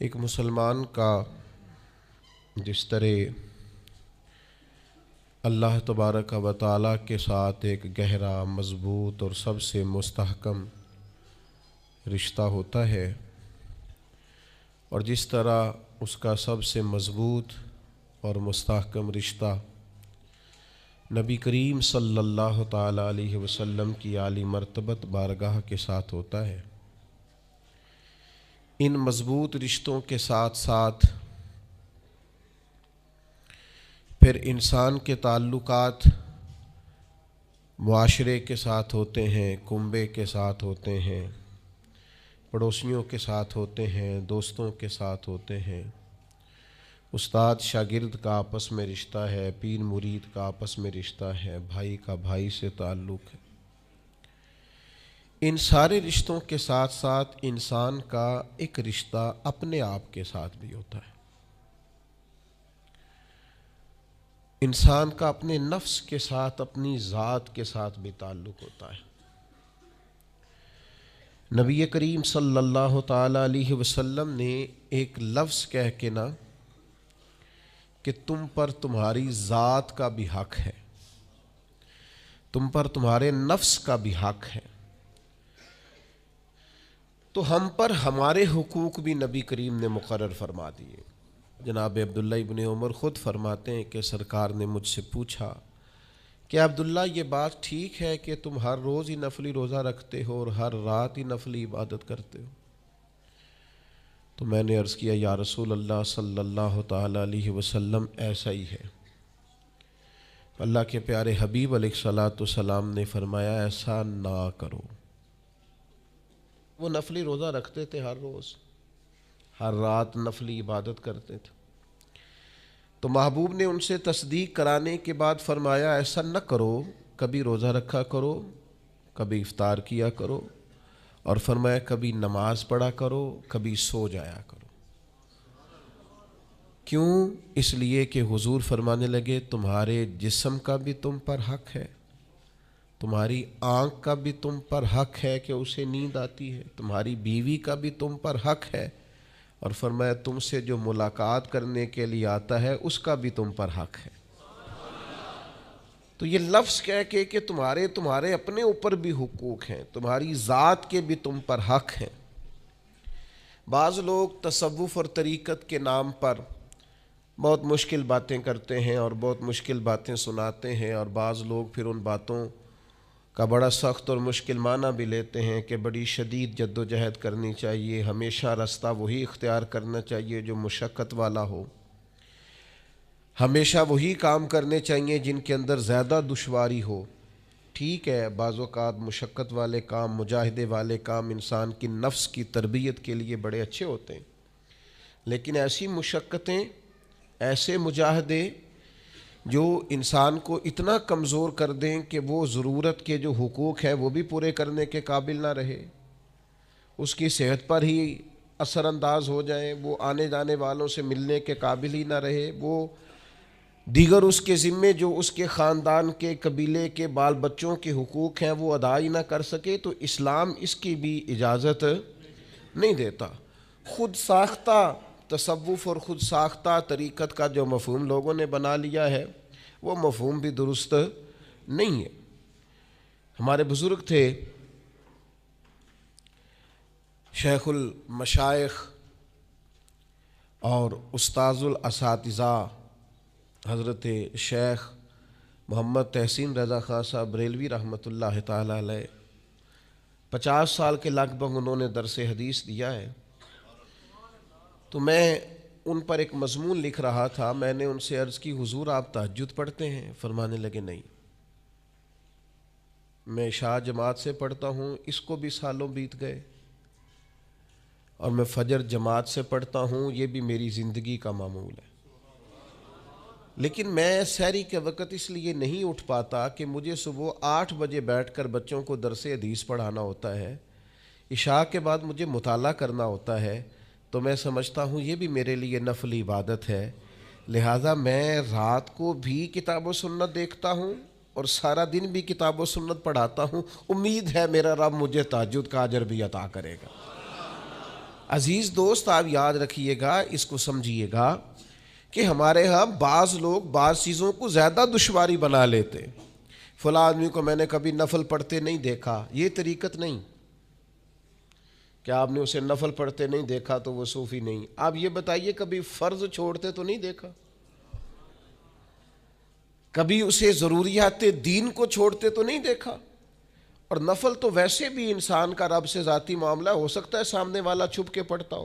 ایک مسلمان کا جس طرح اللہ تبارک و تعالیٰ کے ساتھ ایک گہرا، مضبوط اور سب سے مستحکم رشتہ ہوتا ہے، اور جس طرح اس کا سب سے مضبوط اور مستحکم رشتہ نبی کریم صلی اللہ تعالیٰ علیہ وسلم کی عالی مرتبت بارگاہ کے ساتھ ہوتا ہے، ان مضبوط رشتوں کے ساتھ ساتھ پھر انسان کے تعلقات معاشرے کے ساتھ ہوتے ہیں، کنبے کے ساتھ ہوتے ہیں، پڑوسیوں کے ساتھ ہوتے ہیں، دوستوں کے ساتھ ہوتے ہیں، استاد شاگرد کا آپس میں رشتہ ہے، پیر مرید کا آپس میں رشتہ ہے، بھائی کا بھائی سے تعلق ہے۔ ان سارے رشتوں کے ساتھ ساتھ انسان کا ایک رشتہ اپنے آپ کے ساتھ بھی ہوتا ہے۔ انسان کا اپنے نفس کے ساتھ، اپنی ذات کے ساتھ بھی تعلق ہوتا ہے۔ نبی کریم صلی اللہ تعالیٰ علیہ وسلم نے ایک لفظ کہہ کے نا کہ تم پر تمہاری ذات کا بھی حق ہے، تم پر تمہارے نفس کا بھی حق ہے، تو ہم پر ہمارے حقوق بھی نبی کریم نے مقرر فرما دیے۔ جناب عبداللہ ابن عمر خود فرماتے ہیں کہ سرکار نے مجھ سے پوچھا کہ عبداللہ یہ بات ٹھیک ہے کہ تم ہر روز ہی نفلی روزہ رکھتے ہو اور ہر رات ہی نفلی عبادت کرتے ہو؟ تو میں نے عرض کیا یا رسول اللہ صلی اللہ تعالیٰ علیہ وسلم ایسا ہی ہے۔ اللہ کے پیارے حبیب علیہ الصلوۃ والسلام نے فرمایا ایسا نہ کرو۔ وہ نفلی روزہ رکھتے تھے، ہر روز ہر رات نفلی عبادت کرتے تھے، تو محبوب نے ان سے تصدیق کرانے کے بعد فرمایا ایسا نہ کرو، کبھی روزہ رکھا کرو، کبھی افطار کیا کرو، اور فرمایا کبھی نماز پڑھا کرو، کبھی سو جایا کرو۔ کیوں؟ اس لیے کہ حضور فرمانے لگے تمہارے جسم کا بھی تم پر حق ہے، تمہاری آنکھ کا بھی تم پر حق ہے کہ اسے نیند آتی ہے، تمہاری بیوی کا بھی تم پر حق ہے، اور فرمایا تم سے جو ملاقات کرنے کے لیے آتا ہے اس کا بھی تم پر حق ہے۔ تو یہ لفظ کہہ کے کہ تمہارے اپنے اوپر بھی حقوق ہیں، تمہاری ذات کے بھی تم پر حق ہیں۔ بعض لوگ تصوف اور طریقت کے نام پر بہت مشکل باتیں کرتے ہیں اور بہت مشکل باتیں سناتے ہیں، اور بعض لوگ پھر ان باتوں کا بڑا سخت اور مشکل معنی بھی لیتے ہیں کہ بڑی شدید جد و جہد کرنی چاہیے، ہمیشہ راستہ وہی اختیار کرنا چاہیے جو مشقت والا ہو، ہمیشہ وہی کام کرنے چاہیے جن کے اندر زیادہ دشواری ہو۔ ٹھیک ہے، بعض اوقات مشقت والے کام، مجاہدے والے کام انسان کی نفس کی تربیت کے لیے بڑے اچھے ہوتے ہیں، لیکن ایسی مشقتیں، ایسے مجاہدے جو انسان کو اتنا کمزور کر دیں کہ وہ ضرورت کے جو حقوق ہیں وہ بھی پورے کرنے کے قابل نہ رہے، اس کی صحت پر ہی اثر انداز ہو جائیں، وہ آنے جانے والوں سے ملنے کے قابل ہی نہ رہے، وہ دیگر اس کے ذمے جو اس کے خاندان کے قبیلے کے بال بچوں کے حقوق ہیں وہ ادا ہی نہ کر سکے، تو اسلام اس کی بھی اجازت نہیں دیتا۔ خود ساختہ تصوف اور خود ساختہ طریقت کا جو مفہوم لوگوں نے بنا لیا ہے وہ مفہوم بھی درست نہیں ہے۔ ہمارے بزرگ تھے شیخ المشائخ اور استاذ الاساتذہ حضرت شیخ محمد تحسین رضا خان صاحب بریلوی رحمۃ اللہ تعالیٰ علیہ، 50 سال کے لگ بھگ انہوں نے درس حدیث دیا ہے۔ تو میں ان پر ایک مضمون لکھ رہا تھا، میں نے ان سے عرض کی حضور آپ تہجد پڑھتے ہیں؟ فرمانے لگے نہیں، میں عشاء جماعت سے پڑھتا ہوں، اس کو بھی سالوں بیت گئے، اور میں فجر جماعت سے پڑھتا ہوں، یہ بھی میری زندگی کا معمول ہے، لیکن میں سحری کے وقت اس لیے نہیں اٹھ پاتا کہ مجھے صبح 8 بجے بیٹھ کر بچوں کو درس حدیث پڑھانا ہوتا ہے، عشاء کے بعد مجھے مطالعہ کرنا ہوتا ہے، تو میں سمجھتا ہوں یہ بھی میرے لیے نفلی عبادت ہے، لہٰذا میں رات کو بھی کتاب و سنت دیکھتا ہوں اور سارا دن بھی کتاب و سنت پڑھاتا ہوں، امید ہے میرا رب مجھے تہجد کا اجر بھی عطا کرے گا۔ عزیز دوست آپ یاد رکھیے گا، اس کو سمجھیے گا کہ ہمارے ہاں بعض لوگ بعض چیزوں کو زیادہ دشواری بنا لیتے. فلاں آدمی کو میں نے کبھی نفل پڑھتے نہیں دیکھا، یہ طریقت نہیں. کیا آپ نے اسے نفل پڑھتے نہیں دیکھا تو وہ صوفی نہیں؟ آپ یہ بتائیے کبھی فرض چھوڑتے تو نہیں دیکھا؟ کبھی اسے ضروریات دین کو چھوڑتے تو نہیں دیکھا؟ اور نفل تو ویسے بھی انسان کا رب سے ذاتی معاملہ، ہو سکتا ہے سامنے والا چھپ کے پڑھتا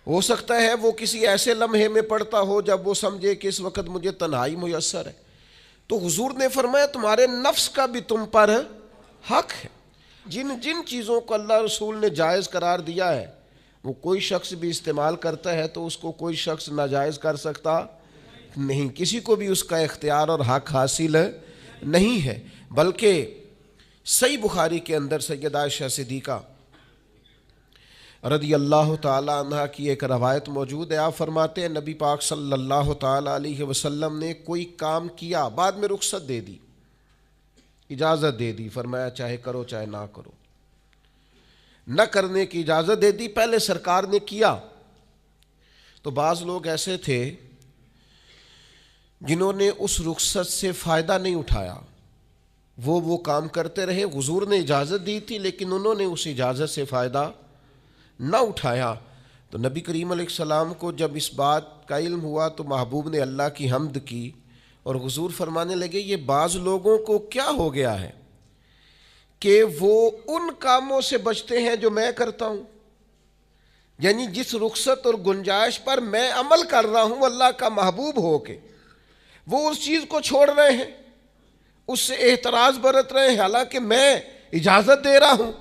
ہو سکتا ہے وہ کسی ایسے لمحے میں پڑھتا ہو جب وہ سمجھے کہ اس وقت مجھے تنہائی میسر ہے. تو حضور نے فرمایا تمہارے نفس کا بھی تم پر حق ہے. جن جن چیزوں کو اللہ رسول نے جائز قرار دیا ہے وہ کوئی شخص بھی استعمال کرتا ہے تو اس کو کوئی شخص ناجائز کر سکتا نہیں. کسی کو بھی اس کا اختیار اور حق حاصل نہیں ہے. بلکہ صحیح بخاری کے اندر سیدہ عائشہ صدیقہ رضی اللہ تعالی عنہ کی ایک روایت موجود ہے. آپ فرماتے ہیں نبی پاک صلی اللہ تعالی علیہ وسلم نے کوئی کام کیا، بعد میں رخصت دے دی، اجازت دے دی، فرمایا چاہے کرو چاہے نہ کرو، نہ کرنے کی اجازت دے دی. پہلے سرکار نے کیا تو بعض لوگ ایسے تھے جنہوں نے اس رخصت سے فائدہ نہیں اٹھایا، وہ کام کرتے رہے. حضور نے اجازت دی تھی لیکن انہوں نے اس اجازت سے فائدہ نہ اٹھایا. تو نبی کریم علیہ السلام کو جب اس بات کا علم ہوا تو محبوب نے اللہ کی حمد کی اور حضور فرمانے لگے یہ بعض لوگوں کو کیا ہو گیا ہے کہ وہ ان کاموں سے بچتے ہیں جو میں کرتا ہوں، یعنی جس رخصت اور گنجائش پر میں عمل کر رہا ہوں اللہ کا محبوب ہو کے، وہ اس چیز کو چھوڑ رہے ہیں، اس سے احتراز برت رہے ہیں حالانکہ میں اجازت دے رہا ہوں.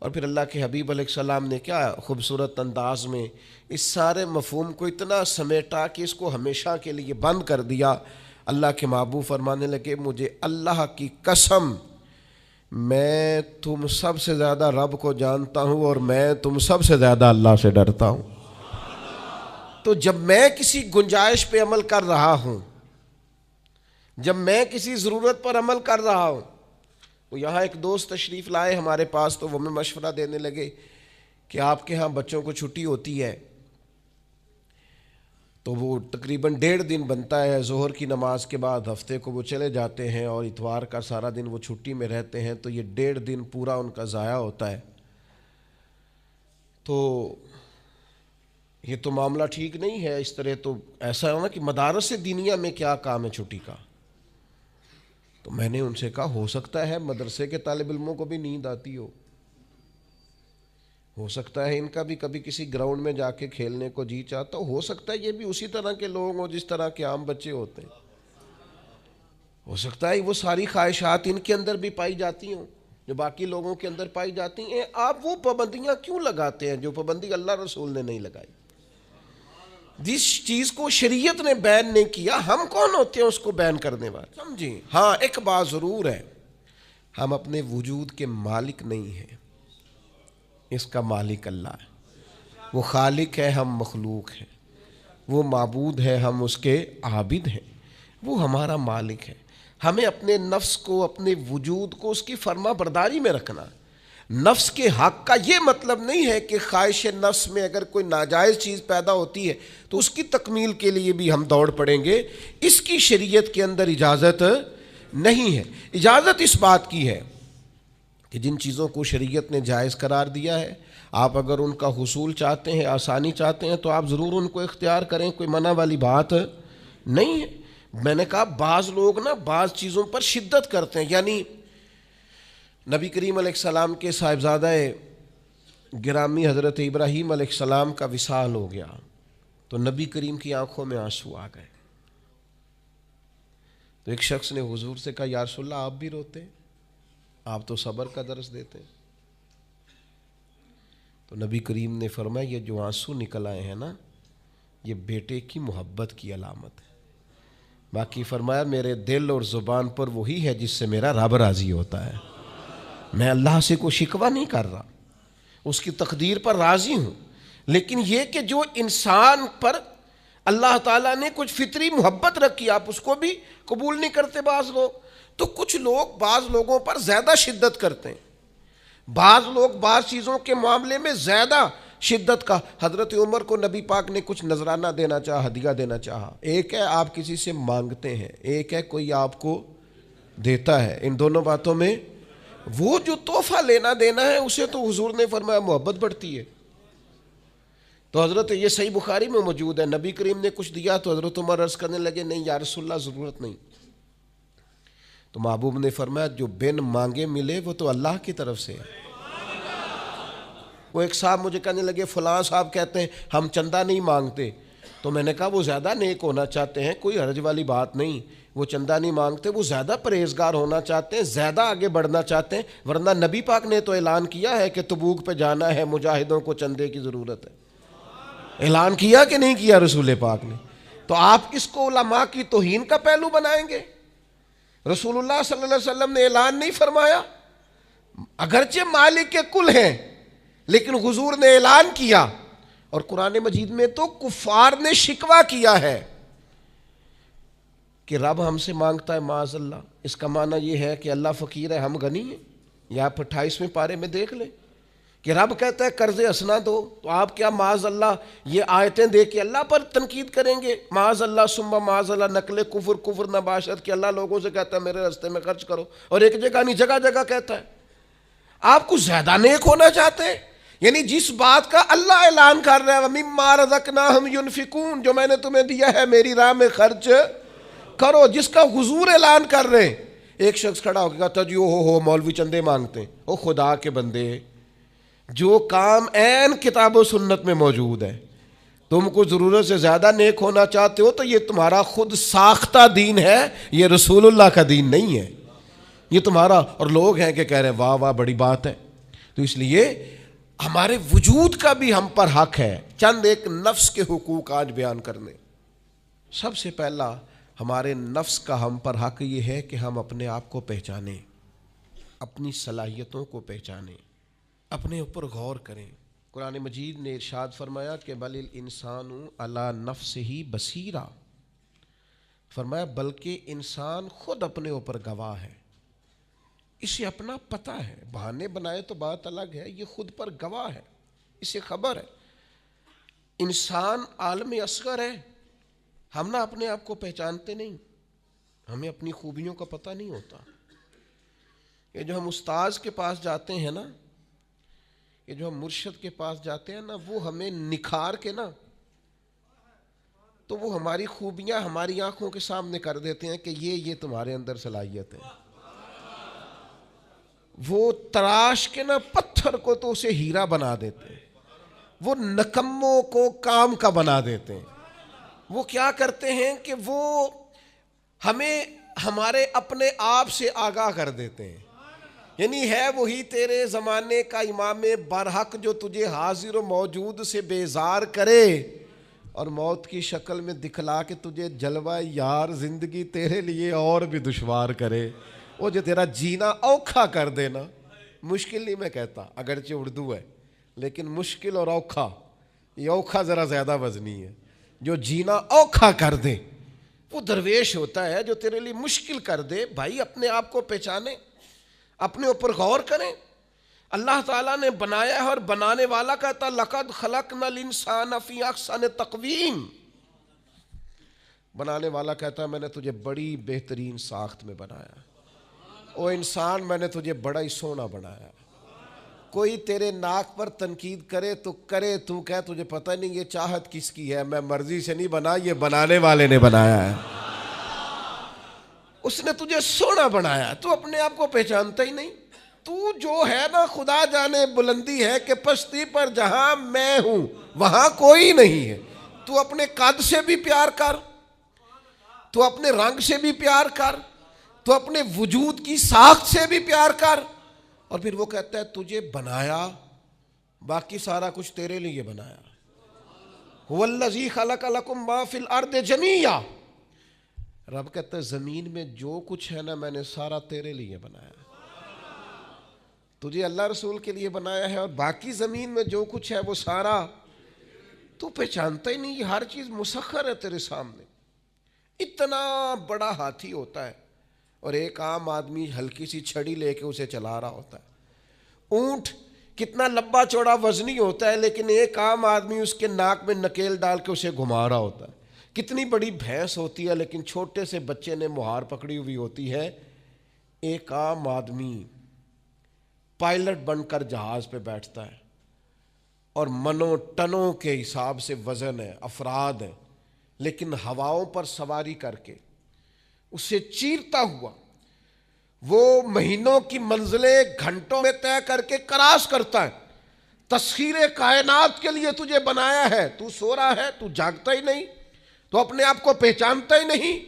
اور پھر اللہ کے حبیب علیہ السلام نے کیا خوبصورت انداز میں اس سارے مفہوم کو اتنا سمیٹا کہ اس کو ہمیشہ کے لیے بند کر دیا. اللہ کے محبوب فرمانے لگے مجھے اللہ کی قسم میں تم سب سے زیادہ رب کو جانتا ہوں اور میں تم سب سے زیادہ اللہ سے ڈرتا ہوں. تو جب میں کسی گنجائش پہ عمل کر رہا ہوں، جب میں کسی ضرورت پر عمل کر رہا ہوں، تو یہاں ایک دوست تشریف لائے ہمارے پاس تو وہ ہمیں مشورہ دینے لگے کہ آپ کے ہاں بچوں کو چھٹی ہوتی ہے تو وہ تقریباً 1.5 دن بنتا ہے، ظہر کی نماز کے بعد ہفتے کو وہ چلے جاتے ہیں اور اتوار کا سارا دن وہ چھٹی میں رہتے ہیں، تو یہ 1.5 دن پورا ان کا ضائع ہوتا ہے. تو یہ تو معاملہ ٹھیک نہیں ہے. اس طرح تو ایسا ہے نا کہ مدارس دینیہ میں کیا کام ہے چھٹی کا؟ تو میں نے ان سے کہا ہو سکتا ہے مدرسے کے طالب علموں کو بھی نیند آتی ہو سکتا ہے ان کا بھی کبھی کسی گراؤنڈ میں جا کے کھیلنے کو جی چاہتا ہو سکتا ہے یہ بھی اسی طرح کے لوگ ہوں جس طرح کے عام بچے ہوتے ہیں، ہو سکتا ہے وہ ساری خواہشات ان کے اندر بھی پائی جاتی ہوں جو باقی لوگوں کے اندر پائی جاتی ہیں. آپ وہ پابندیاں کیوں لگاتے ہیں جو پابندی اللہ رسول نے نہیں لگائی؟ جس چیز کو شریعت نے بین نہیں کیا ہم کون ہوتے ہیں اس کو بین کرنے والے؟ سمجھیں. ہاں ایک بات ضرور ہے، ہم اپنے وجود کے مالک نہیں ہیں، اس کا مالک اللہ ہے. وہ خالق ہے، ہم مخلوق ہیں. وہ معبود ہے، ہم اس کے عابد ہیں. وہ ہمارا مالک ہے. ہمیں اپنے نفس کو، اپنے وجود کو اس کی فرما برداری میں رکھنا. نفس کے حق کا یہ مطلب نہیں ہے کہ خواہش نفس میں اگر کوئی ناجائز چیز پیدا ہوتی ہے تو اس کی تکمیل کے لیے بھی ہم دوڑ پڑیں گے. اس کی شریعت کے اندر اجازت نہیں ہے. اجازت اس بات کی ہے کہ جن چیزوں کو شریعت نے جائز قرار دیا ہے آپ اگر ان کا حصول چاہتے ہیں، آسانی چاہتے ہیں تو آپ ضرور ان کو اختیار کریں، کوئی منع والی بات نہیں ہے. میں نے کہا بعض لوگ نا بعض چیزوں پر شدت کرتے ہیں، یعنی نبی کریم علیہ السلام کے صاحبزادہ گرامی حضرت ابراہیم علیہ السلام کا وصال ہو گیا تو نبی کریم کی آنکھوں میں آنسو آ گئے. تو ایک شخص نے حضور سے کہا یا رسول اللہ آپ بھی روتے ہیں، آپ تو صبر کا درس دیتے ہیں. تو نبی کریم نے فرمایا یہ جو آنسو نکل آئے ہیں نا یہ بیٹے کی محبت کی علامت ہے. باقی فرمایا میرے دل اور زبان پر وہی ہے جس سے میرا رب راضی ہوتا ہے. میں اللہ سے کوئی شکوہ نہیں کر رہا، اس کی تقدیر پر راضی ہوں. لیکن یہ کہ جو انسان پر اللہ تعالیٰ نے کچھ فطری محبت رکھی آپ اس کو بھی قبول نہیں کرتے بعض لوگ. تو کچھ لوگ بعض لوگوں پر زیادہ شدت کرتے ہیں. بعض لوگ بعض چیزوں کے معاملے میں زیادہ شدت کا. حضرت عمر کو نبی پاک نے کچھ نذرانہ دینا چاہا, ہدیہ دینا چاہا. ایک ہے آپ کسی سے مانگتے ہیں, ایک ہے کوئی آپ کو دیتا ہے. ان دونوں باتوں میں وہ جو تحفہ لینا دینا ہے اسے تو حضور نے فرمایا محبت بڑھتی ہے. تو حضرت یہ صحیح بخاری میں موجود ہے, نبی کریم نے کچھ دیا تو حضرت عمر عرض کرنے لگے نہیں یا رسول اللہ ضرورت نہیں. تو محبوب نے فرمایا جو بن مانگے ملے وہ تو اللہ کی طرف سے ہے. وہ ایک صاحب مجھے کہنے لگے فلاں صاحب کہتے ہیں ہم چندہ نہیں مانگتے. تو میں نے کہا وہ زیادہ نیک ہونا چاہتے ہیں, کوئی حرج والی بات نہیں. وہ چندہ نہیں مانگتے, وہ زیادہ پرہیزگار ہونا چاہتے ہیں, زیادہ آگے بڑھنا چاہتے ہیں. ورنہ نبی پاک نے تو اعلان کیا ہے کہ تبوک پہ جانا ہے, مجاہدوں کو چندے کی ضرورت ہے. اعلان کیا کہ نہیں کیا رسول پاک نے؟ تو آپ کس کو علماء کی توہین کا پہلو بنائیں گے؟ رسول اللہ صلی اللہ علیہ وسلم نے اعلان نہیں فرمایا؟ اگرچہ مالک کے کل ہیں لیکن حضور نے اعلان کیا. اور قرآن مجید میں تو کفار نے شکوہ کیا ہے کہ رب ہم سے مانگتا ہے معاذ اللہ. اس کا معنی یہ ہے کہ اللہ فقیر ہے, ہم غنی ہیں. یا آپ 28ویں پارے میں دیکھ لیں کہ رب کہتا ہے قرض حسنہ دو, تو آپ کیا معاذ اللہ یہ آیتیں دے کے اللہ پر تنقید کریں گے؟ معاذ اللہ ثم معاذ اللہ, نقل کفر نباشت کہ اللہ لوگوں سے کہتا ہے میرے راستے میں خرچ کرو, اور ایک جگہ نہیں جگہ جگہ کہتا ہے. آپ کچھ زیادہ نیک ہونا چاہتے ہیں, یعنی جس بات کا اللہ اعلان کر رہا ہے وَمِمَّا رَزَقْنَاهُمْ يُنْفِقُونَ, جو میں نے تمہیں دیا ہے میری راہ میں خرچ کرو, جس کا حضور اعلان کر رہے ہیں. ایک شخص کھڑا ہو کے کہتا جی ہو مولوی چندے مانگتے ہیں. او خدا کے بندے, جو کام عین کتاب و سنت میں موجود ہے, تم کو ضرورت سے زیادہ نیک ہونا چاہتے ہو تو یہ تمہارا خود ساختہ دین ہے, یہ رسول اللہ کا دین نہیں ہے, یہ تمہارا. اور لوگ ہیں کہ کہہ رہے ہیں واہ واہ بڑی بات ہے. تو اس لیے ہمارے وجود کا بھی ہم پر حق ہے. چند ایک نفس کے حقوق آج بیان کرنے. سب سے پہلا ہمارے نفس کا ہم پر حق یہ ہے کہ ہم اپنے آپ کو پہچانیں, اپنی صلاحیتوں کو پہچانیں, اپنے اوپر غور کریں. قرآن مجید نے ارشاد فرمایا کہ بل الانسان علی نفسہ بصیرہ, فرمایا بلکہ انسان خود اپنے اوپر گواہ ہے, اسے اپنا پتہ ہے. بہانے بنائے تو بات الگ ہے, یہ خود پر گواہ ہے, اسے خبر ہے. انسان عالم اصغر ہے, ہم نہ اپنے آپ کو پہچانتے نہیں, ہمیں اپنی خوبیوں کا پتہ نہیں ہوتا. یہ جو ہم استاذ کے پاس جاتے ہیں نا, یہ جو ہم مرشد کے پاس جاتے ہیں نا, وہ ہمیں نکھار کے نا تو وہ ہماری خوبیاں ہماری آنکھوں کے سامنے کر دیتے ہیں کہ یہ تمہارے اندر صلاحیت ہے. وہ تراش کے نا پتھر کو تو اسے ہیرا بنا دیتے ہیں, وہ نکموں کو کام کا بنا دیتے ہیں. وہ کیا کرتے ہیں کہ وہ ہمیں ہمارے اپنے آپ سے آگاہ کر دیتے ہیں. یعنی ہے وہی تیرے زمانے کا امام برحق جو تجھے حاضر و موجود سے بیزار کرے اور موت کی شکل میں دکھلا کے تجھے جلوہ یار زندگی تیرے لیے اور بھی دشوار کرے. وہ جو تیرا جینا اوکھا کر دینا, مشکل نہیں میں کہتا, اگرچہ اردو ہے لیکن مشکل اور اوکھا, یہ اوکھا ذرا زیادہ وزنی ہے. جو جینا اوکھا کر دے وہ درویش ہوتا ہے, جو تیرے لیے مشکل کر دے. بھائی اپنے آپ کو پہچانے, اپنے اوپر غور کریں. اللہ تعالیٰ نے بنایا ہے اور بنانے والا کہتا لقد خلقنا الانسان فی احسن تقویم. بنانے والا کہتا ہے میں نے تجھے بڑی بہترین ساخت میں بنایا. او انسان میں نے تجھے بڑا ہی سونا بنایا. کوئی تیرے ناک پر تنقید کرے تو کرے, تو کہہ تجھے پتہ نہیں یہ چاہت کس کی ہے, میں مرضی سے نہیں بنا, یہ بنانے والے نے بنایا ہے. اس نے تجھے سونا بنایا, تو اپنے آپ کو پہچانتا ہی نہیں. تو جو ہے نا خدا جانے بلندی ہے کہ پستی پر جہاں میں ہوں وہاں کوئی نہیں ہے. تو اپنے قد سے بھی پیار کر, تو اپنے رنگ سے بھی پیار کر, تو اپنے وجود کی ساخت سے بھی پیار کر. اور پھر وہ کہتا ہے تجھے بنایا, باقی سارا کچھ تیرے لیے بنایا. هو الذی خلق لکم ما فی الارض جمیعا. رب کہتا ہے زمین میں جو کچھ ہے نا میں نے سارا تیرے لیے بنایا. تجھے اللہ رسول کے لیے بنایا ہے, اور باقی زمین میں جو کچھ ہے وہ سارا تو پہچانتا ہی نہیں. یہ ہر چیز مسخر ہے تیرے سامنے. اتنا بڑا ہاتھی ہوتا ہے اور ایک عام آدمی ہلکی سی چھڑی لے کے اسے چلا رہا ہوتا ہے. اونٹ کتنا لمبا چوڑا وزنی ہوتا ہے لیکن ایک عام آدمی اس کے ناک میں نکیل ڈال کے اسے گھما رہا ہوتا ہے. کتنی بڑی بھینس ہوتی ہے لیکن چھوٹے سے بچے نے مہار پکڑی ہوئی ہوتی ہے. ایک عام آدمی پائلٹ بن کر جہاز پہ بیٹھتا ہے اور منوں ٹنوں کے حساب سے وزن ہے، افراد ہیں، لیکن ہواؤں پر سواری کر کے اسے چیرتا ہوا وہ مہینوں کی منزلیں گھنٹوں میں طے کر کے کراس کرتا ہے. تسخیر کائنات کے لیے تجھے بنایا ہے، تو سو رہا ہے، تو جاگتا ہی نہیں، تو اپنے آپ کو پہچانتا ہی نہیں.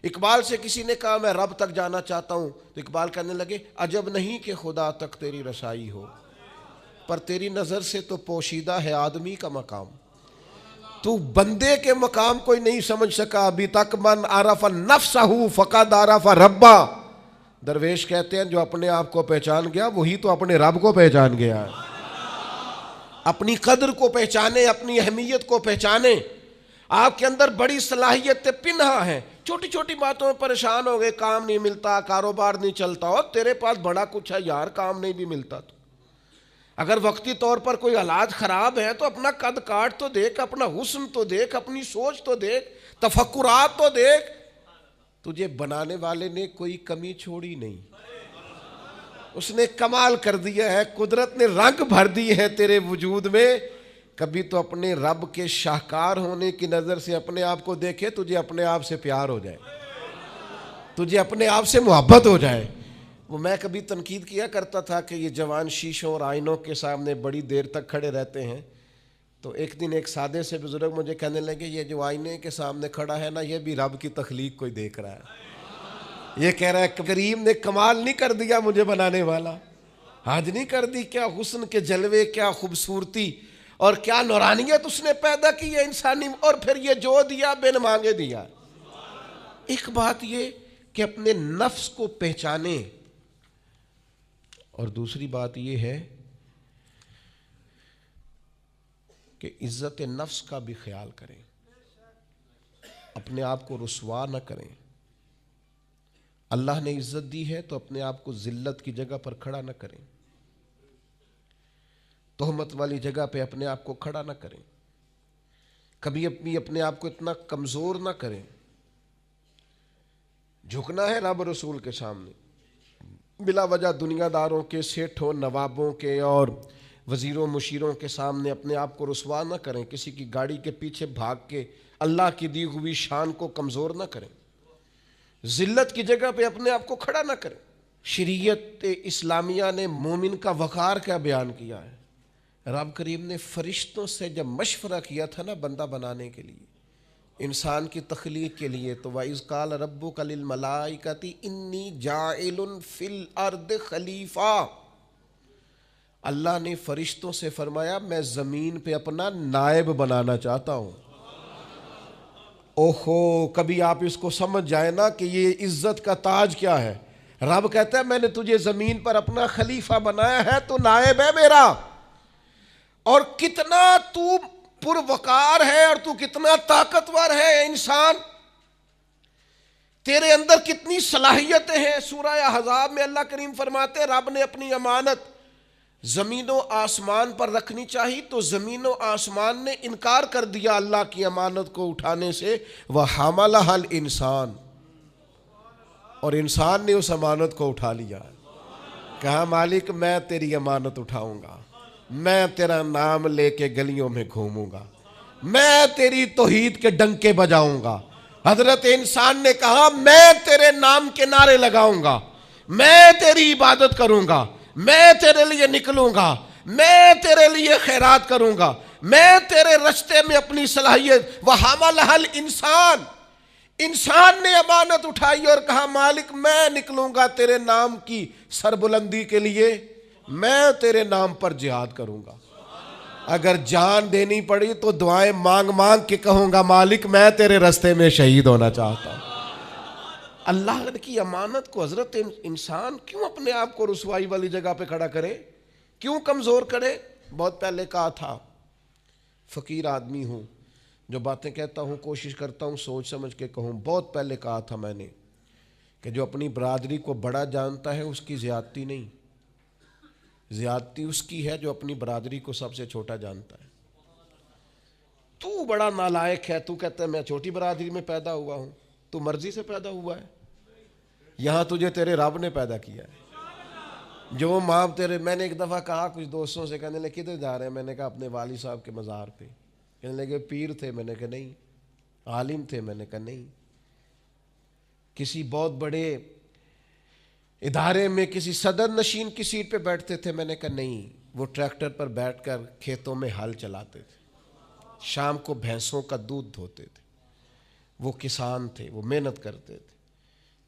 اقبال سے کسی نے کہا میں رب تک جانا چاہتا ہوں، تو اقبال کہنے لگے عجب نہیں کہ خدا تک تیری رسائی ہو، پر تیری نظر سے تو پوشیدہ ہے آدمی کا مقام. تو بندے کے مقام کوئی نہیں سمجھ سکا ابھی تک. من عرف نفسہ فقد عرف ربا. درویش کہتے ہیں جو اپنے آپ کو پہچان گیا وہی تو اپنے رب کو پہچان گیا ہے. اپنی قدر کو پہچانے، اپنی اہمیت کو پہچانے. آپ کے اندر بڑی صلاحیت پنہا ہے، چھوٹی چھوٹی باتوں میں پریشان ہو گئے، کام نہیں ملتا، کاروبار نہیں چلتا، اور تیرے پاس بڑا کچھ ہے یار، کام نہیں بھی ملتا. تو اگر وقتی طور پر کوئی حالات خراب ہیں تو اپنا قد کاٹ تو دیکھ، اپنا حسن تو دیکھ، اپنی سوچ تو دیکھ، تفکرات تو دیکھ. تجھے بنانے والے نے کوئی کمی چھوڑی نہیں، اس نے کمال کر دیا ہے، قدرت نے رنگ بھر دی ہے تیرے وجود میں. کبھی تو اپنے رب کے شاہکار ہونے کی نظر سے اپنے آپ کو دیکھے، تجھے اپنے آپ سے پیار ہو جائے، تجھے اپنے آپ سے محبت ہو جائے. وہ میں کبھی تنقید کیا کرتا تھا کہ یہ جوان شیشوں اور آئینوں کے سامنے بڑی دیر تک کھڑے رہتے ہیں. تو ایک دن ایک سادے سے بزرگ مجھے کہنے لگے یہ جو آئینے کے سامنے کھڑا ہے نا، یہ بھی رب کی تخلیق کوئی دیکھ رہا ہے. یہ کہہ رہا ہے کریم نے کمال نہیں کر دیا مجھے بنانے والا، حج نہیں کر دی، کیا حسن کے جلوے، کیا خوبصورتی اور کیا نورانیت اس نے پیدا کی ہے انسانی، اور پھر یہ جو دیا بن مانگے دیا. ایک بات یہ کہ اپنے نفس کو پہچانے، اور دوسری بات یہ ہے کہ عزت نفس کا بھی خیال کریں، اپنے آپ کو رسوا نہ کریں. اللہ نے عزت دی ہے تو اپنے آپ کو ذلت کی جگہ پر کھڑا نہ کریں، تہمت والی جگہ پہ اپنے آپ کو کھڑا نہ کریں، کبھی اپنے آپ کو اتنا کمزور نہ کریں. جھکنا ہے رب رسول کے سامنے، بلا وجہ دنیا داروں کے، سیٹھوں، نوابوں کے اور وزیروں مشیروں کے سامنے اپنے آپ کو رسوا نہ کریں. کسی کی گاڑی کے پیچھے بھاگ کے اللہ کی دی ہوئی شان کو کمزور نہ کریں، ذلت کی جگہ پہ اپنے آپ کو کھڑا نہ کریں. شریعت اسلامیہ نے مومن کا وقار کیا بیان کیا ہے. رب کریم نے فرشتوں سے جب مشورہ کیا تھا نا بندہ بنانے کے لیے، انسان کی تخلیق کے لیے، تو وَإِذْ قَالَ رَبُّكَ لِلْمَلَائِكَةِ إِنِّي جَاعِلٌ فِي الْأَرْضِ خلیفہ. اللہ نے فرشتوں سے فرمایا میں زمین پہ اپنا نائب بنانا چاہتا ہوں. اوہو، کبھی آپ اس کو سمجھ جائیں نا کہ یہ عزت کا تاج کیا ہے. رب کہتا ہے میں نے تجھے زمین پر اپنا خلیفہ بنایا ہے، تو نائب ہے میرا. اور کتنا تو پروقار ہے اور تو کتنا طاقتور ہے انسان، تیرے اندر کتنی صلاحیتیں ہیں. سورہ احزاب میں اللہ کریم فرماتے ہیں رب نے اپنی امانت زمین و آسمان پر رکھنی چاہی تو زمین و آسمان نے انکار کر دیا اللہ کی امانت کو اٹھانے سے. وَحَمَلَهَا الْإِنسان، اور انسان نے اس امانت کو اٹھا لیا. کہا مالک میں تیری امانت اٹھاؤں گا، میں تیرا نام لے کے گلیوں میں گھوموں گا، میں تیری توحید کے ڈنکے بجاؤں گا. حضرت انسان نے کہا میں تیرے نام کے نعرے لگاؤں گا، میں تیری عبادت کروں گا، میں تیرے لیے نکلوں گا، میں تیرے لیے خیرات کروں گا، میں تیرے رستے میں اپنی صلاحیت. وَحَمَلَهَا الْإِنسان، انسان نے امانت اٹھائی اور کہا مالک میں نکلوں گا تیرے نام کی سربلندی کے لیے، میں تیرے نام پر جہاد کروں گا. اگر جان دینی پڑی تو دعائیں مانگ مانگ کے کہوں گا مالک میں تیرے رستے میں شہید ہونا چاہتا ہوں. اللہ کی امانت کو حضرت انسان کیوں اپنے آپ کو رسوائی والی جگہ پہ کھڑا کرے، کیوں کمزور کرے. بہت پہلے کہا تھا، فقیر آدمی ہوں، جو باتیں کہتا ہوں کوشش کرتا ہوں سوچ سمجھ کے کہوں. بہت پہلے کہا تھا میں نے کہ جو اپنی برادری کو بڑا جانتا ہے اس کی زیادتی نہیں، زیادتی اس کی ہے جو اپنی برادری کو سب سے چھوٹا جانتا ہے. تو بڑا نالائق ہے، تو کہتا ہے میں چھوٹی برادری میں پیدا ہوا ہوں. تو مرضی سے پیدا ہوا ہے، یہاں تجھے تیرے رب نے پیدا کیا ہے. جو ماں تیرے، میں نے ایک دفعہ کہا کچھ دوستوں سے، کہنے لگے کدھر جا رہے ہیں؟ میں نے کہا اپنے والد صاحب کے مزار پہ. کہنے لگے پیر تھے؟ میں نے کہا نہیں. عالم تھے؟ میں نے کہا نہیں. کسی بہت بڑے ادارے میں کسی صدر نشین کی سیٹ پہ بیٹھتے تھے؟ میں نے کہا نہیں. وہ ٹریکٹر پر بیٹھ کر کھیتوں میں ہل چلاتے تھے، شام کو بھینسوں کا دودھ دھوتے تھے. وہ کسان تھے، وہ محنت کرتے تھے.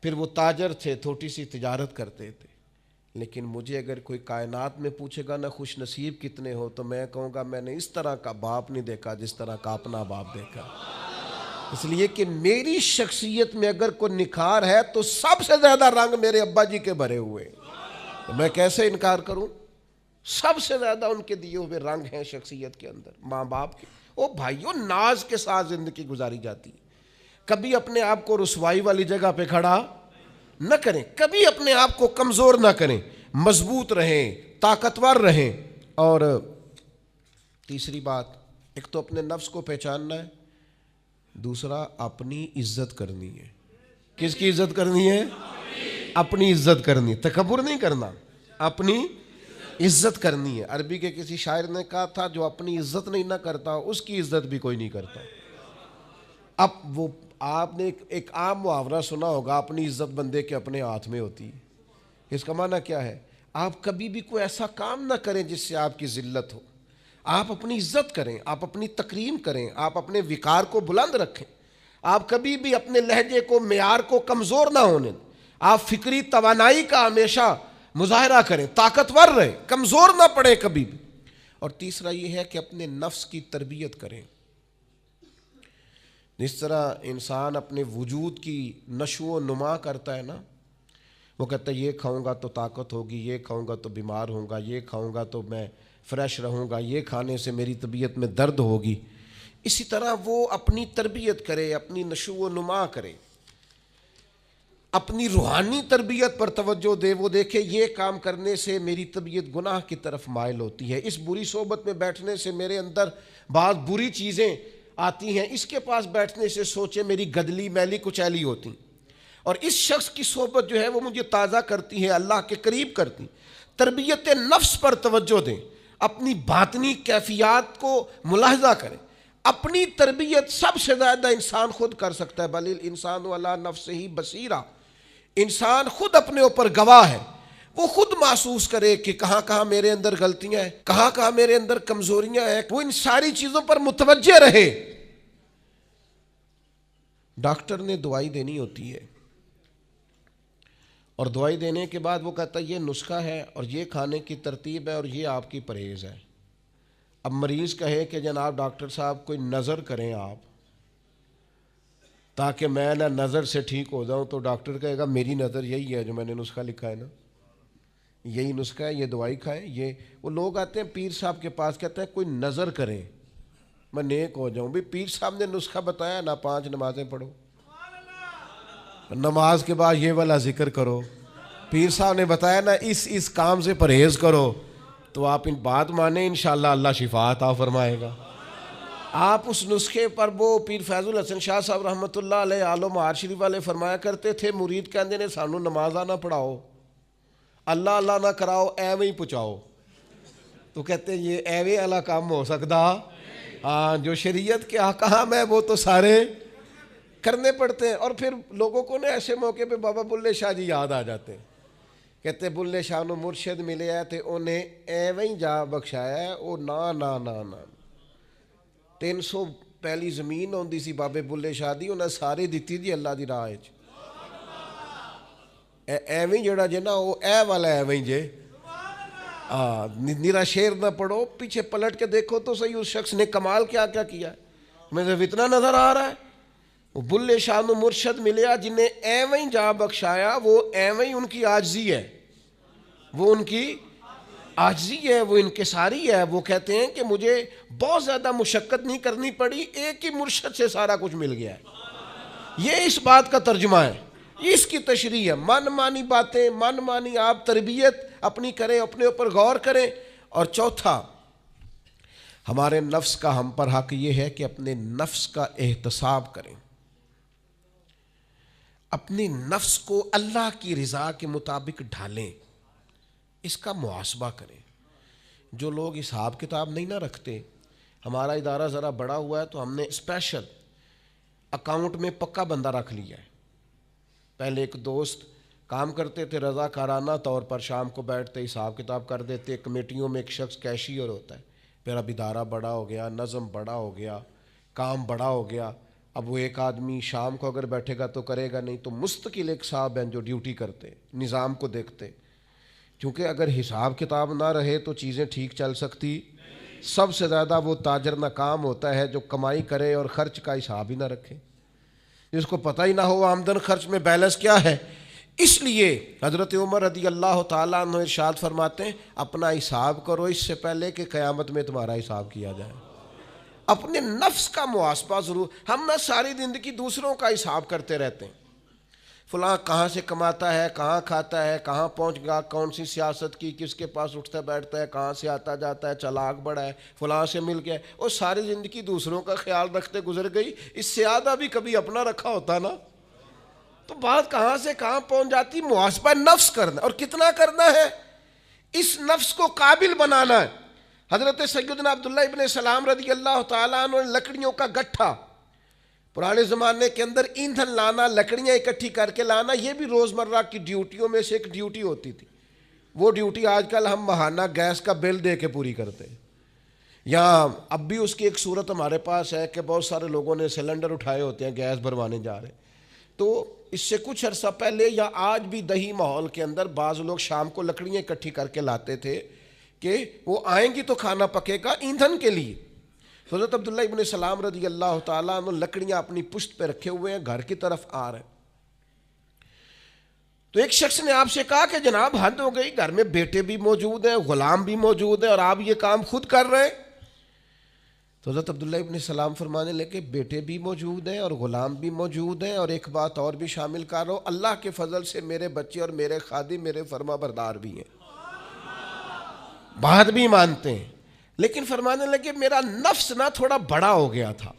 پھر وہ تاجر تھے، چھوٹی سی تجارت کرتے تھے. لیکن مجھے اگر کوئی کائنات میں پوچھے گا نا خوش نصیب کتنے ہو، تو میں کہوں گا میں نے اس طرح کا باپ نہیں دیکھا جس طرح کا اپنا باپ دیکھا. اس لیے کہ میری شخصیت میں اگر کوئی نکھار ہے تو سب سے زیادہ رنگ میرے ابا جی کے بھرے ہوئے. تو میں کیسے انکار کروں؟ سب سے زیادہ ان کے دیے ہوئے رنگ ہیں شخصیت کے اندر، ماں باپ کے. او بھائیوں، ناز کے ساتھ زندگی گزاری جاتی ہے. کبھی اپنے آپ کو رسوائی والی جگہ پہ کھڑا نہ کریں، کبھی اپنے آپ کو کمزور نہ کریں، مضبوط رہیں، طاقتور رہیں. اور تیسری بات، ایک تو اپنے نفس کو پہچاننا ہے، دوسرا اپنی عزت کرنی ہے. کس کی عزت کرنی ہے؟ اپنی عزت کرنی. تکبر نہیں کرنا، اپنی عزت کرنی ہے. عربی کے کسی شاعر نے کہا تھا جو اپنی عزت نہیں نہ کرتا اس کی عزت بھی کوئی نہیں کرتا. اب وہ آپ نے ایک عام محاورہ سنا ہوگا، اپنی عزت بندے کے اپنے ہاتھ میں ہوتی ہے. اس کا معنی کیا ہے؟ آپ کبھی بھی کوئی ایسا کام نہ کریں جس سے آپ کی ذلت ہو. آپ اپنی عزت کریں، آپ اپنی تکریم کریں، آپ اپنے وقار کو بلند رکھیں. آپ کبھی بھی اپنے لہجے کو، معیار کو کمزور نہ ہونے دیں. آپ فکری توانائی کا ہمیشہ مظاہرہ کریں، طاقتور رہیں، کمزور نہ پڑیں کبھی بھی. اور تیسرا یہ ہے کہ اپنے نفس کی تربیت کریں. جس طرح انسان اپنے وجود کی نشو و نما کرتا ہے نا، وہ کہتا ہے یہ کھاؤں گا تو طاقت ہوگی، یہ کھاؤں گا تو بیمار ہوں گا، یہ کھاؤں گا تو میں فریش رہوں گا، یہ کھانے سے میری طبیعت میں درد ہوگی. اسی طرح وہ اپنی تربیت کرے، اپنی نشو و نما کرے، اپنی روحانی تربیت پر توجہ دے. وہ دیکھے یہ کام کرنے سے میری طبیعت گناہ کی طرف مائل ہوتی ہے، اس بری صحبت میں بیٹھنے سے میرے اندر بعض بری چیزیں آتی ہیں، اس کے پاس بیٹھنے سے سوچے میری گدلی میلی کچیلی ہوتی، اور اس شخص کی صحبت جو ہے وہ مجھے تازہ کرتی ہے، اللہ کے قریب کرتی. تربیت نفس پر توجہ دیں، اپنی باطنی کیفیات کو ملاحظہ کریں. اپنی تربیت سب سے زیادہ انسان خود کر سکتا ہے. بل الانسان علی نفسہ بصیرہ، انسان خود اپنے اوپر گواہ ہے. وہ خود محسوس کرے کہ کہاں کہاں میرے اندر غلطیاں ہیں، کہاں کہاں میرے اندر کمزوریاں ہیں. وہ ان ساری چیزوں پر متوجہ رہے. ڈاکٹر نے دوائی دینی ہوتی ہے، اور دوائی دینے کے بعد وہ کہتا ہے یہ نسخہ ہے اور یہ کھانے کی ترتیب ہے اور یہ آپ کی پرہیز ہے. اب مریض کہے کہ جناب ڈاکٹر صاحب کوئی نظر کریں آپ تاکہ میں نہ نظر سے ٹھیک ہو جاؤں، تو ڈاکٹر کہے گا میری نظر یہی ہے جو میں نے نسخہ لکھا ہے نا، یہی نسخہ ہے، یہ دوائی کھائیں. یہ وہ لوگ آتے ہیں پیر صاحب کے پاس، کہتے ہیں کوئی نظر کریں میں نیک ہو جاؤں. بھی پیر صاحب نے نسخہ بتایا نا، 5 نمازیں پڑھو، نماز کے بعد یہ والا ذکر کرو. پیر صاحب نے بتایا نا اس کام سے پرہیز کرو، تو آپ ان بات مانیں انشاءاللہ اللہ شفا عطا فرمائے گا. آپ اس نسخے پر، وہ پیر فیض الحسن شاہ صاحب رحمۃ اللہ علیہ آل مہار شریف والے فرمایا کرتے تھے، مرید کہندے نے سانو نمازاں نہ پڑھاؤ، اللہ اللہ نہ کراؤ، ایویں ہی پہنچاؤ. تو کہتے ہیں یہ ایویں والا کام ہو سکتا؟ ہاں، جو شریعت کے احکام ہے وہ تو سارے کرنے پڑتے ہیں. اور پھر لوگوں کو نا ایسے موقع پہ بابا بلے شاہ جی یاد آ جاتے ہیں. کہتے بلے شاہ نو مرشد ملے ہے تے انہیں ایویں جا بخشایا ہے. او نا نا نا نا 300 پہلی زمین ہوندی سی بابے بلے شاہ دی، انہیں ساری دیتی جی اللہ دی راہ وچ. ایویں جڑا جے نا وہ اے والا ایویں جے. نیرا شعر نہ پڑھو، پیچھے پلٹ کے دیکھو تو صحیح اس شخص نے کمال کیا کیا کیا ہے. مجھے اتنا نظر آ رہا ہے وہ بلے شاہ نو مرشد ملیا جنہیں ایویں جا بخشایا، وہ ایویں ان کی عاجزی ہے، وہ ان کی عاجزی ہے، وہ انکساری ہے. وہ کہتے ہیں کہ مجھے بہت زیادہ مشقت نہیں کرنی پڑی، ایک ہی مرشد سے سارا کچھ مل گیا ہے. یہ اس بات کا ترجمہ ہے، اس کی تشریح ہے. من مانی باتیں، من مانی آپ تربیت اپنی کریں، اپنے اوپر غور کریں. اور چوتھا، ہمارے نفس کا ہم پر حق یہ ہے کہ اپنے نفس کا احتساب کریں، اپنے نفس کو اللہ کی رضا کے مطابق ڈھالیں، اس کا محاسبہ کریں. جو لوگ حساب کتاب نہیں نہ رکھتے، ہمارا ادارہ ذرا بڑا ہوا ہے تو ہم نے اسپیشل اکاؤنٹ میں پکا بندہ رکھ لیا ہے. پہلے ایک دوست کام کرتے تھے رضا کارانہ طور پر، شام کو بیٹھتے حساب کتاب کر دیتے. کمیٹیوں میں ایک شخص کیشیئر ہوتا ہے. پھر اب ادارہ بڑا ہو گیا، نظم بڑا ہو گیا، کام بڑا ہو گیا. اب وہ ایک آدمی شام کو اگر بیٹھے گا تو کرے گا نہیں، تو مستقل ایک صاحب ہیں جو ڈیوٹی کرتے، نظام کو دیکھتے. کیونکہ اگر حساب کتاب نہ رہے تو چیزیں ٹھیک چل سکتی. سب سے زیادہ وہ تاجر ناکام ہوتا ہے جو کمائی کرے اور خرچ کا حساب ہی نہ رکھے، جس کو پتہ ہی نہ ہو آمدن خرچ میں بیلنس کیا ہے. اس لیے حضرت عمر رضی اللہ تعالیٰ عنہ ارشاد فرماتے ہیں اپنا حساب کرو اس سے پہلے کہ قیامت میں تمہارا حساب کیا جائے. اپنے نفس کا محاسبہ ضرور. ہم نہ ساری زندگی دوسروں کا حساب کرتے رہتے ہیں، فلاں کہاں سے کماتا ہے، کہاں کھاتا ہے، کہاں پہنچ گیا، کون سی سیاست کی، کس کے پاس اٹھتا بیٹھتا ہے، کہاں سے آتا جاتا ہے، چالاک بڑا ہے، فلاں سے مل گیا. اور ساری زندگی دوسروں کا خیال رکھتے گزر گئی. اس سے زیادہ بھی کبھی اپنا رکھا ہوتا نا تو بات کہاں سے کہاں پہنچ جاتی. محاسبہ نفس کرنا، اور کتنا کرنا ہے، اس نفس کو قابل بنانا ہے. حضرت سیدنا عبداللہ ابن سلام رضی اللہ تعالیٰ عنہ نے لکڑیوں کا گٹھا، پرانے زمانے کے اندر ایندھن لانا، لکڑیاں اکٹھی کر کے لانا، یہ بھی روزمرہ کی ڈیوٹیوں میں سے ایک ڈیوٹی ہوتی تھی. وہ ڈیوٹی آج کل ہم ماہانہ گیس کا بل دے کے پوری کرتے ہیں. یہاں اب بھی اس کی ایک صورت ہمارے پاس ہے کہ بہت سارے لوگوں نے سلنڈر اٹھائے ہوتے ہیں، گیس بھروانے جا رہے ہیں. تو اس سے کچھ عرصہ پہلے یا آج بھی دیہی ماحول کے اندر بعض لوگ شام کو لکڑیاں اکٹھی کر کے لاتے تھے کہ وہ آئیں گی تو کھانا پکے گا ایندھن کے لیے. حضرت عبداللہ ابن سلام رضی اللہ تعالیٰ عنہ لکڑیاں اپنی پشت پہ رکھے ہوئے ہیں، گھر کی طرف آ رہے ہیں. تو ایک شخص نے آپ سے کہا کہ جناب حد ہو گئی، گھر میں بیٹے بھی موجود ہیں، غلام بھی موجود ہیں، اور آپ یہ کام خود کر رہے ہیں. تو حضرت عبداللہ ابن سلام فرمانے لگے بیٹے بھی موجود ہیں اور غلام بھی موجود ہیں، اور ایک بات اور بھی شامل کر رہا ہوں، اللہ کے فضل سے میرے بچے اور میرے خادم میرے فرما بردار بھی ہیں، بات بھی مانتے ہیں. لیکن فرمانے لگے میرا نفس نہ تھوڑا بڑا ہو گیا تھا،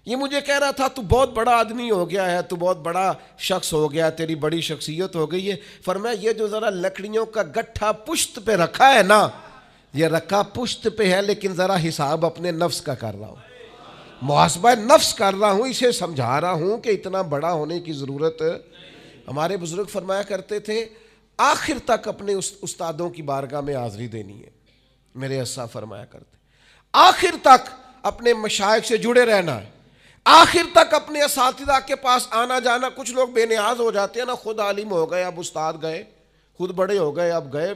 یہ مجھے کہہ رہا تھا تو بہت بڑا آدمی ہو گیا ہے، تو بہت بڑا شخص ہو گیا، تیری بڑی شخصیت ہو گئی ہے. فرمایا یہ جو ذرا لکڑیوں کا گٹھا پشت پہ رکھا ہے نا، یہ رکھا پشت پہ ہے، لیکن ذرا حساب اپنے نفس کا کر رہا ہوں، محاسبہ نفس کر رہا ہوں، اسے سمجھا رہا ہوں کہ اتنا بڑا ہونے کی ضرورت. ہمارے بزرگ فرمایا کرتے تھے آخر تک اپنے استادوں کی بارگاہ میں حاضری دینی ہے. میرے اسا فرمایا کرتے آخر تک اپنے مشائخ سے جڑے رہنا ہے، آخر تک اپنے اساتذہ کے پاس آنا جانا. کچھ لوگ بے نیاز ہو جاتے ہیں نا، خود عالم ہو گئے اب استاد گئے، خود بڑے ہو گئے اب گئے.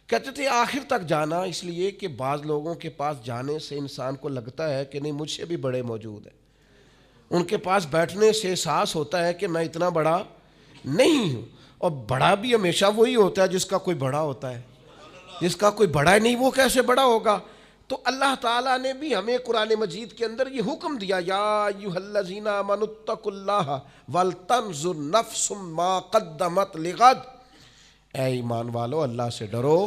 کہتے تھے آخر تک جانا، اس لیے کہ بعض لوگوں کے پاس جانے سے انسان کو لگتا ہے کہ نہیں مجھ سے بھی بڑے موجود ہیں. ان کے پاس بیٹھنے سے احساس ہوتا ہے کہ میں اتنا بڑا نہیں ہوں. اور بڑا بھی ہمیشہ وہی ہوتا ہے جس کا کوئی بڑا ہوتا ہے، جس کا کوئی بڑا نہیں وہ کیسے بڑا ہوگا. تو اللہ تعالیٰ نے بھی ہمیں قرآن مجید کے اندر یہ حکم دیا، یا ایھا الذین آمنوا اتقوا اللہ ولتنظر نفس ما قدمت لغد. اے ایمان والو اللہ سے ڈرو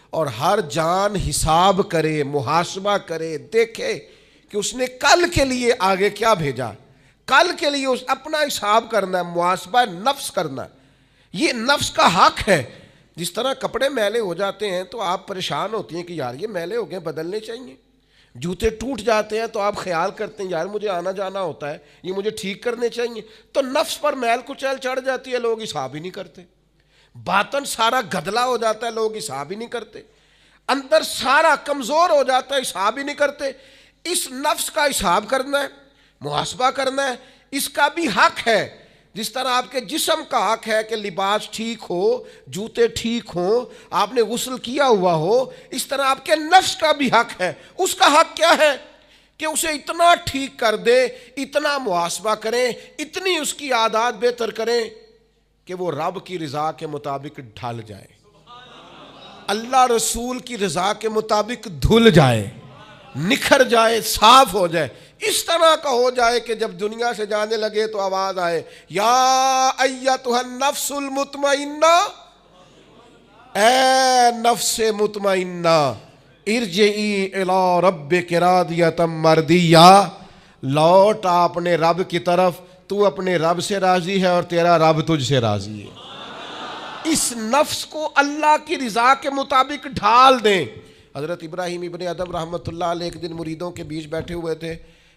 اور ہر جان حساب کرے، محاسبہ کرے، دیکھے کہ اس نے کل کے لیے آگے کیا بھیجا. کل کے لیے اس اپنا حساب کرنا ہے، محاسبہ نفس کرنا ہے. یہ نفس کا حق ہے. جس طرح کپڑے میلے ہو جاتے ہیں تو آپ پریشان ہوتی ہیں کہ یار یہ میلے ہو گئے بدلنے چاہیے. جوتے ٹوٹ جاتے ہیں تو آپ خیال کرتے ہیں یار مجھے آنا جانا ہوتا ہے، یہ مجھے ٹھیک کرنے چاہیے. تو نفس پر میل کچیل چڑھ جاتی ہے، لوگ حساب ہی نہیں کرتے. باطن سارا گدلا ہو جاتا ہے، لوگ حساب ہی نہیں کرتے. اندر سارا کمزور ہو جاتا ہے، حساب ہی نہیں کرتے. اس نفس کا حساب کرنا ہے، محاسبہ کرنا ہے. اس کا بھی حق ہے. جس طرح آپ کے جسم کا حق ہے کہ لباس ٹھیک ہو، جوتے ٹھیک ہوں، آپ نے غسل کیا ہوا ہو، اس طرح آپ کے نفس کا بھی حق ہے. اس کا حق کیا ہے کہ اسے اتنا ٹھیک کر دے، اتنا محاسبہ کریں، اتنی اس کی عادات بہتر کریں کہ وہ رب کی رضا کے مطابق ڈھل جائے، اللہ رسول کی رضا کے مطابق دھل جائے، نکھر جائے، صاف ہو جائے. اس طرح کا ہو جائے کہ جب دنیا سے جانے لگے تو آواز آئے یا ایتھا النفس المطمئنہ اے نفس مطمئنہ ارجعی الی ربک راضیۃ مرضیہ، لوٹ اپنے رب کی طرف، تو اپنے رب سے راضی ہے اور تیرا رب تجھ سے راضی ہے۔ اس نفس کو اللہ کی رضا کے مطابق ڈھال دیں۔ حضرت ابراہیم ابن ادم رحمۃ اللہ علیہ ایک دن مریدوں کے بیچ بیٹھے ہوئے تھے،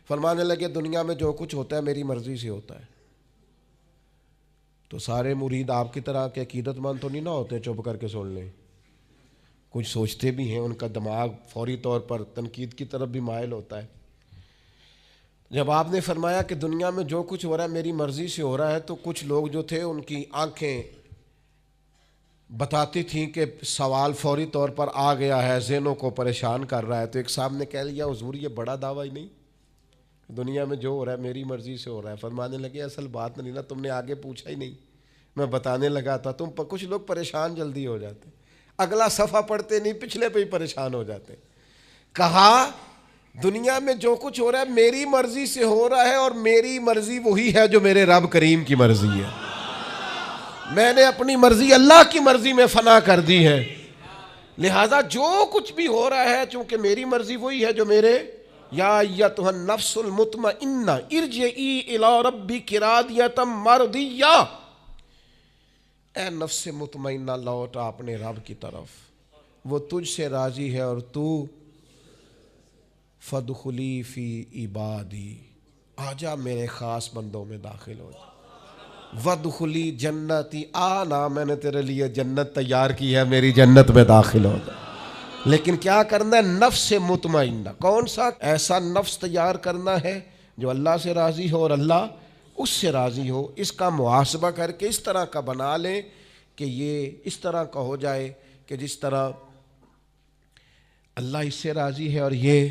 فرمانے لگے دنیا میں جو کچھ ہوتا ہے میری مرضی سے ہوتا ہے۔ تو سارے مرید آپ کی طرح کے عقیدت مند تو نہیں نہ ہوتے چپ کر کے سن لیں، کچھ سوچتے بھی ہیں، ان کا دماغ فوری طور پر تنقید کی طرف بھی مائل ہوتا ہے۔ جب آپ نے فرمایا کہ دنیا میں جو کچھ ہو رہا ہے میری مرضی سے ہو رہا ہے، تو کچھ لوگ جو تھے ان کی آنکھیں بتاتی تھیں کہ سوال فوری طور پر آ گیا ہے، ذہنوں کو پریشان کر رہا ہے۔ تو ایک صاحب نے کہہ لیا حضور یہ بڑا دعویٰ ہی نہیں، دنیا میں جو ہو رہا ہے میری مرضی سے ہو رہا ہے۔ فرمانے لگے اصل بات نہیں نا، تم نے آگے پوچھا ہی نہیں، میں بتانے لگا تھا۔ کچھ لوگ پریشان جلدی ہو جاتے، اگلا صفحہ پڑھتے نہیں پچھلے پہ ہی پریشان ہو جاتے۔ کہا دنیا میں جو کچھ ہو رہا ہے میری مرضی سے ہو رہا ہے، اور میری مرضی وہی ہے جو میرے رب کریم کی مرضی ہے۔ میں نے اپنی مرضی اللہ کی مرضی میں فنا کر دی ہے، لہذا جو کچھ بھی ہو رہا ہے چونکہ میری مرضی وہی ہے جو میرے یا ایتھا النفس المطمئنہ ارجعی الی ربک راضیۃ مرضیہ، اے نفس مطمئنہ لوٹ اپنے رب کی طرف، وہ تجھ سے راضی ہے اور تو فادخلی فی عبادی، آجا میرے خاص بندوں میں داخل ہو جا، وادخلی جنتی، آنا میں نے تیرے لیے جنت تیار کی ہے، میری جنت میں داخل ہو جا۔ لیکن کیا کرنا ہے؟ نفس مطمئنہ، کون سا؟ ایسا نفس تیار کرنا ہے جو اللہ سے راضی ہو اور اللہ اس سے راضی ہو۔ اس کا محاسبہ کر کے اس طرح کا بنا لیں کہ یہ اس طرح کا ہو جائے کہ جس طرح اللہ اس سے راضی ہے اور یہ